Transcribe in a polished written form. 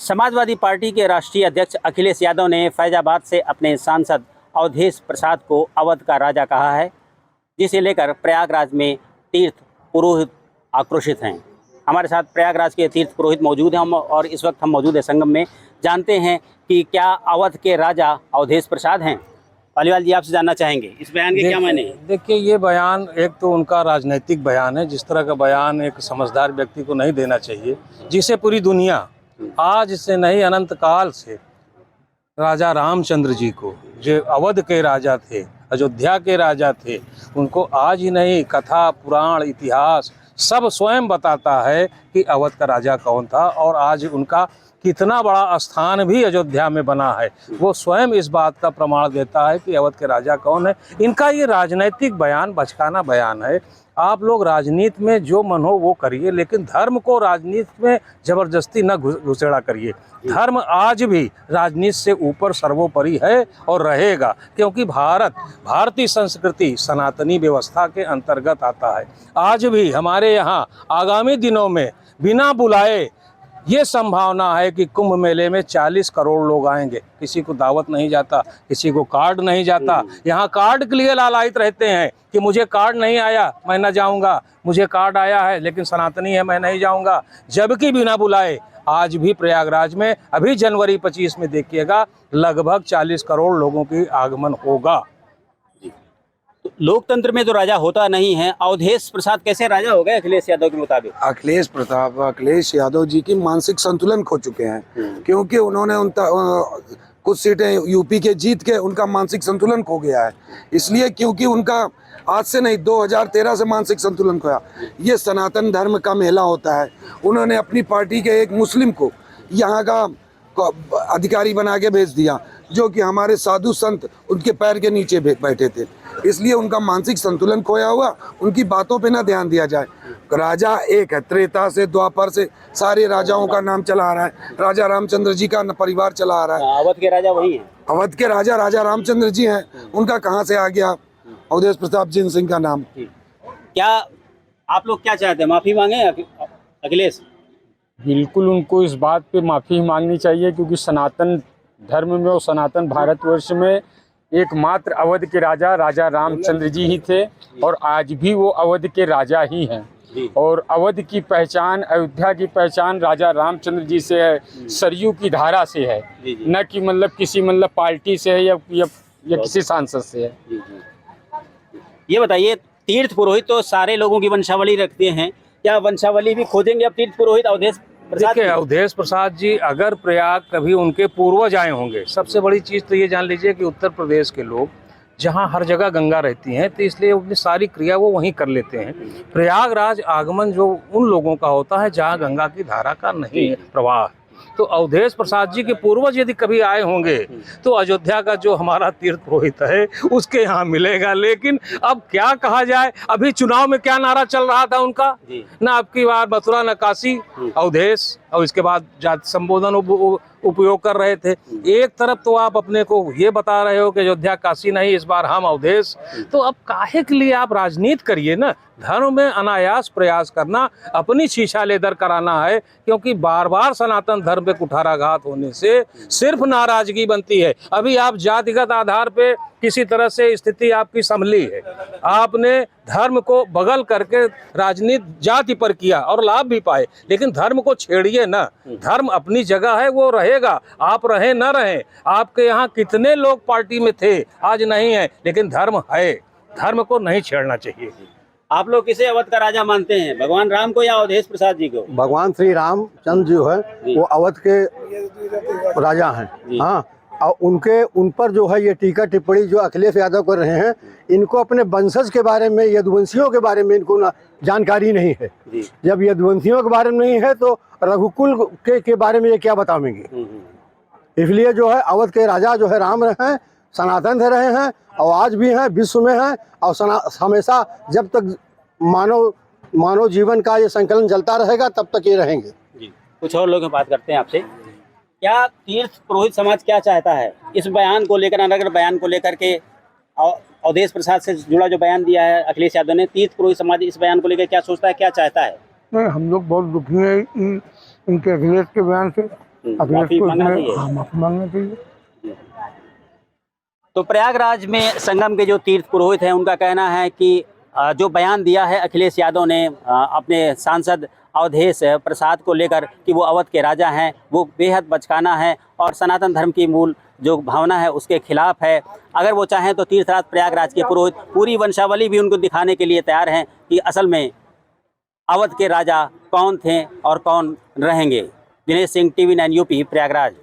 Samajwadi party के राष्ट्रीय अध्यक्ष अखिलेश यादव ने फैजाबाद से अपने सांसद अवधेश प्रसाद को अवध का राजा कहा है, जिसे लेकर प्रयागराज में तीर्थ पुरोहित आक्रोशित हैं। हमारे साथ प्रयागराज के तीर्थ पुरोहित मौजूद हैं और इस वक्त हम मौजूद हैं संगम में। जानते हैं कि क्या अवध के राजा अवधेश प्रसाद हैं। पालीवाल जी, आपसे जानना चाहेंगे इस बयान के क्या मायने हैं? देखिए, ये बयान एक तो उनका राजनीतिक बयान है। जिस तरह का बयान एक समझदार व्यक्ति को नहीं देना चाहिए, जिसे पूरी दुनिया आज से नहीं अनंत काल से राजा रामचंद्र जी को, जो अवध के राजा थे, अयोध्या के राजा थे, उनको आज ही नहीं कथा पुराण इतिहास सब स्वयं बताता है कि अवध का राजा कौन था और आज उनका कितना बड़ा स्थान भी अयोध्या में बना है। वो स्वयं इस बात का प्रमाण देता है कि अवध के राजा कौन है। इनका ये राजनीतिक बयान बचकाना बयान है। आप लोग राजनीति में जो मन हो वो करिए, लेकिन धर्म को राजनीति में जबरदस्ती न घुसेड़ा करिए। धर्म आज भी राजनीति से ऊपर सर्वोपरि है और रहेगा, क्योंकि भारतीय संस्कृति सनातनी व्यवस्था के अंतर्गत आता है। आज भी हमारे यहाँ आगामी दिनों में बिना बुलाए ये संभावना है कि कुंभ मेले में 40 करोड़ लोग आएंगे। किसी को दावत नहीं जाता, किसी को कार्ड नहीं जाता। यहाँ कार्ड के लिए लालायित रहते हैं कि मुझे कार्ड नहीं आया मैं न जाऊँगा, मुझे कार्ड आया है लेकिन सनातनी है मैं नहीं जाऊँगा। जबकि बिना बुलाए आज भी प्रयागराज में अभी जनवरी 25 में देखिएगा लगभग 40 करोड़ लोगों की आगमन होगा। तो लोकतंत्र में तो राजा होता नहीं है, अवधेश प्रसाद कैसे राजा हो गए अखिलेश यादव के मुताबिक? अखिलेश यादव जी की मानसिक संतुलन खो चुके हैं, क्योंकि उन्होंने कुछ सीटें यूपी के जीत के उनका मानसिक संतुलन खो गया है। इसलिए क्योंकि उनका आज से नहीं 2013 से मानसिक संतुलन खोया। ये सनातन धर्म का मेला होता है। उन्होंने अपनी पार्टी के एक मुस्लिम को यहाँ का अधिकारी बना के भेज दिया, जो कि हमारे साधु संत उनके पैर के नीचे बैठे थे। इसलिए उनका मानसिक संतुलन खोया हुआ। उनकी बातों पे ना ध्यान दिया जाए। राजा एक है, त्रेता से द्वापर से सारे राजाओं का नाम चला आ रहा है। राजा रामचंद्र जी का परिवार चला आ रहा है। अवध के राजा वही हैं। अवध के राजा रामचंद्र जी हैं। उनका कहाँ से आ गया अवधेश प्रताप सिंह का नाम? क्या आप लोग क्या चाहते हैं, माफी मांगे अखिलेश? बिल्कुल उनको इस बात पे माफ़ी मांगनी चाहिए, क्योंकि सनातन धर्म में और सनातन भारतवर्ष में एकमात्र अवध के राजा रामचंद्र जी ही थे और आज भी वो अवध के राजा ही हैं। और अवध की पहचान, अयोध्या की पहचान राजा रामचंद्र जी से है, सरयू की धारा से है, न कि किसी पार्टी से है या किसी सांसद से है। ये बताइए, तीर्थ पुरोहित तो सारे लोगों की वंशावली रखते हैं, क्या वंशावली भी खोजेंगे अब तीर्थ पुरोहित अवधेश प्रसाद? देखिए, अवधेश प्रसाद जी अगर प्रयाग कभी उनके पूर्वज आए होंगे, सबसे बड़ी चीज़ तो ये जान लीजिए कि उत्तर प्रदेश के लोग जहाँ हर जगह गंगा रहती हैं, तो इसलिए अपनी सारी क्रिया वो वहीं कर लेते हैं। प्रयागराज आगमन जो उन लोगों का होता है जहाँ गंगा की धारा का नहीं है प्रवाह। तो अवधेश प्रसाद जी के पूर्वज यदि कभी आए होंगे तो अयोध्या का जो हमारा तीर्थ पुरोहित है उसके यहाँ मिलेगा। लेकिन अब क्या कहा जाए, अभी चुनाव में क्या नारा चल रहा था उनका, ना आपकी बार मथुरा न काशी, अवधेश, और इसके बाद जाति संबोधन उपयोग कर रहे थे। एक तरफ तो आप अपने को ये बता रहे हो कि अयोध्या काशी नहीं, इस बार हम अवधेश। तो अब काहे के लिए आप राजनीति करिए ना। धर्म में अनायास प्रयास करना, अपनी शीशा लेदर कराना है, क्योंकि बार बार सनातन धर्म पे कुठाराघात होने से सिर्फ नाराजगी बनती है। अभी आप जातिगत आधार पे किसी तरह से स्थिति आपकी संभली है, आपने धर्म को बगल करके राजनीति जाति पर किया और लाभ भी पाए, लेकिन धर्म को छेड़िए ना। धर्म अपनी जगह है, वो रहेगा, आप रहें न रहें। आपके यहाँ कितने लोग पार्टी में थे, आज नहीं है, लेकिन धर्म है, धर्म को नहीं छेड़ना चाहिए। आप लोग किसे अवध का राजा मानते हैं, भगवान राम को या अवधेश प्रसाद जी को? भगवान श्री रामचंद्र जो है वो अवध के राजा हैं। हाँ, और उन पर जो है ये टीका टिप्पणी जो अखिलेश यादव कर रहे हैं, इनको अपने वंशज के बारे में, यदुवंशियों के बारे में इनको जानकारी नहीं है। जब यदुवंशियों के बारे में नहीं है तो रघुकुल के बारे में ये क्या बताएंगे? इसलिए जो है अवध के राजा जो है राम रहे हैं, सनातन रहे हैं और आज भी हैं, विश्व में हैं और हमेशा जब तक मानव जीवन का ये संकलन चलता रहेगा तब तक ये रहेंगे। कुछ और लोग बात करते हैं आपसे। क्या तीर्थ पुरोहित समाज क्या चाहता है इस बयान को लेकर, अनगर बयान को लेकर के? अवधेश प्रसाद से जुड़ा जो बयान दिया है अखिलेश यादव ने, तीर्थ पुरोहित समाज इस बयान को लेकर क्या सोचता है, क्या चाहता है? नहीं, हम लोग बहुत दुखी हैं इनके अखिलेश के बयान से। अखिलेश माफी को मांगना इसमें चाहिए। हाँ, माफी मांगनी चाहिए। तो प्रयागराज में संगम के जो तीर्थ पुरोहित हैं उनका कहना है कि जो बयान दिया है अखिलेश यादव ने अपने सांसद अवधेश प्रसाद को लेकर कि वो अवध के राजा हैं, वो बेहद बचकाना है और सनातन धर्म की मूल जो भावना है उसके खिलाफ है। अगर वो चाहें तो तीर्थराज प्रयागराज के पुरोहित पूरी वंशावली भी उनको दिखाने के लिए तैयार हैं कि असल में अवध के राजा कौन थे और कौन रहेंगे। Dinesh Singh, TV9 UP, Prayagraj.